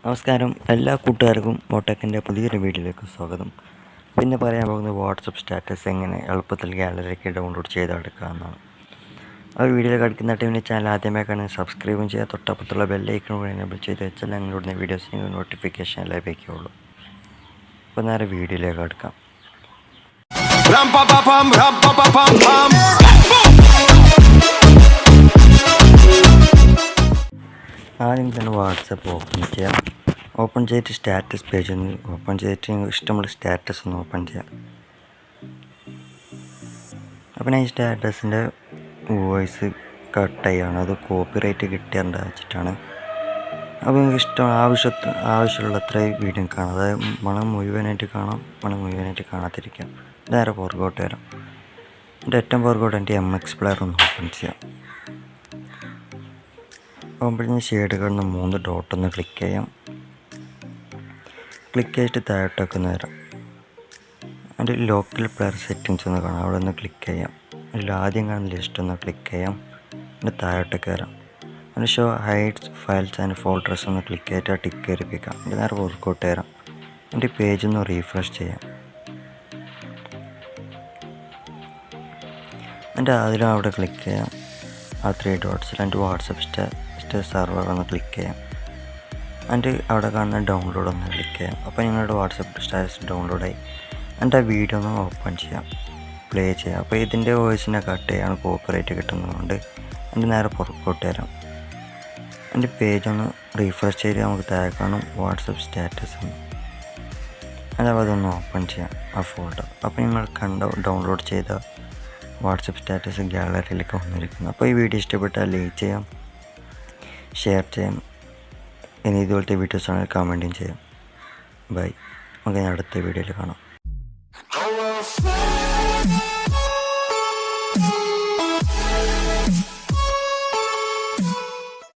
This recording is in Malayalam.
നമസ്കാരം, എല്ലാ കൂട്ടുകാർക്കും മോട്ടക്കിൻ്റെ പുതിയൊരു വീഡിയോയിലേക്ക് സ്വാഗതം. പിന്നെ പറയാൻ പോകുന്നത് വാട്സപ്പ് സ്റ്റാറ്റസ് എങ്ങനെ എളുപ്പത്തിൽ ഗാലറിക്ക് ഡൗൺലോഡ് ചെയ്തെടുക്കുക എന്നാണ്. ആ വീഡിയോയിൽ കളിക്കുന്ന ടൈമിന് ചാനൽ ആദ്യമായി കാണാൻ സബ്സ്ക്രൈബും ചെയ്യുക. തൊട്ടപ്പുറത്തുള്ള ബെല്ലൈക്കൺ കൂടി എനേബിൾ ചെയ്ത് വെച്ചാൽ ഞങ്ങളുടെ വീഡിയോസിന് നോട്ടിഫിക്കേഷൻ ലഭിക്കുകയുള്ളൂ. അപ്പോൾ നേരെ വീഡിയോയിലേക്ക് എടുക്കാം. ആദ്യം തന്നെ വാട്സപ്പ് ഓപ്പൺ ചെയ്യാം. ഓപ്പൺ ചെയ്തിട്ട് സ്റ്റാറ്റസ് പേജ് ഒന്ന് ഓപ്പൺ ചെയ്തിട്ട് ഇഷ്ടമുള്ള സ്റ്റാറ്റസ് ഒന്ന് ഓപ്പൺ ചെയ്യാം. അപ്പം ഞാൻ ഈ സ്റ്റാറ്റസിൻ്റെ വോയിസ് കട്ട് ചെയ്യുകയാണ്. അത് കോപ്പിറൈറ്റ് കിട്ടിയാണ്ട് വെച്ചിട്ടാണ്. അപ്പോൾ നിങ്ങൾക്ക് ഇഷ്ടം ആവശ്യമുള്ളത്ര വീഡിയോ കാണാം. അതായത് മണം മുഴുവനായിട്ട് കാണാം, മണം മുഴുവനായിട്ട് കാണാതിരിക്കാം. നേരെ പുറകോട്ട് വരാം. എൻ്റെ ഏറ്റവും പുറകോട്ട് എൻ്റെ MX പ്ലെയർ ഒന്ന് ഓപ്പൺ ചെയ്യാം. ഓപ്പൺ ഷെയ്ഡ് കാണുന്ന 3 ഡോട്ടൊന്ന് ക്ലിക്ക് ചെയ്യാം. ക്ലിക്ക് ചെയ്തിട്ട് താഴോട്ടൊക്കെ ഒന്ന് വരാം. അതിൻ്റെ ലോക്കൽ പ്ലെയർ സെറ്റിങ്സ് ഒന്ന് കാണാം, അവിടെ ഒന്ന് ക്ലിക്ക് ചെയ്യാം. അതിൽ ആദ്യം കാണുന്ന ലിസ്റ്റ് ഒന്ന് ക്ലിക്ക് ചെയ്യാം. അതിൻ്റെ താഴോട്ടൊക്കെ വരാം. അതിന് show hides files and folders ഒന്ന് ക്ലിക്ക് ചെയ്തിട്ട് ആ ടിക്ക് കയറിപ്പിക്കാം. അതിൻ്റെ നേരെ വർക്കൗട്ട് വരാം. അതിൻ്റെ പേജ് ഒന്ന് റീഫ്രഷ് ചെയ്യാം. അതിൻ്റെ അതിലും അവിടെ ക്ലിക്ക് ചെയ്യാം. ആ 3 ഡോട്ട്സിൽ എൻ്റെ വാട്സപ്പ് സെർവർ ഒന്ന് ക്ലിക്ക് ചെയ്യാം. അതിൻ്റെ അവിടെ കാണുന്ന ഡൗൺലോഡ് ഒന്ന് ക്ലിക്ക് ചെയ്യാം. അപ്പോൾ നിങ്ങളുടെ വാട്സപ്പ് സ്റ്റാറ്റസ് ഡൗൺലോഡായി. എൻ്റെ ആ വീഡിയോ ഒന്ന് ഓപ്പൺ ചെയ്യാം, പ്ലേ ചെയ്യാം. അപ്പോൾ ഇതിൻ്റെ വോയിസിനെ കട്ട് ചെയ്യാൻ കോപ്പിറൈറ്റ് കിട്ടുന്നതുകൊണ്ട് എൻ്റെ നേരെ പുറത്തോട്ട് വരാം. എൻ്റെ പേജ് ഒന്ന് റീഫ്രഷ് ചെയ്ത് നമുക്ക് താഴെ കാണും വാട്സപ്പ് സ്റ്റാറ്റസ് എന്ന്. അതപ്പോൾ അതൊന്ന് ഓപ്പൺ ചെയ്യാം ആ ഫോൾഡർ. അപ്പോൾ നിങ്ങൾ ഡൗൺലോഡ് ചെയ്ത വാട്സപ്പ് സ്റ്റാറ്റസ് ഗാലറിയിലേക്ക് വന്നിരിക്കുന്നു. അപ്പോൾ ഈ വീഡിയോ ഇഷ്ടപ്പെട്ടാൽ ലൈക്ക് ചെയ്യാം, ഷെയർ ചെയ്യാം. ഇനി ഇതുപോലത്തെ വീഡിയോസ് ആണെങ്കിൽ കമൻറ്റും ചെയ്യാം. ബൈ. നമുക്ക് അടുത്ത വീഡിയോയിൽ കാണാം.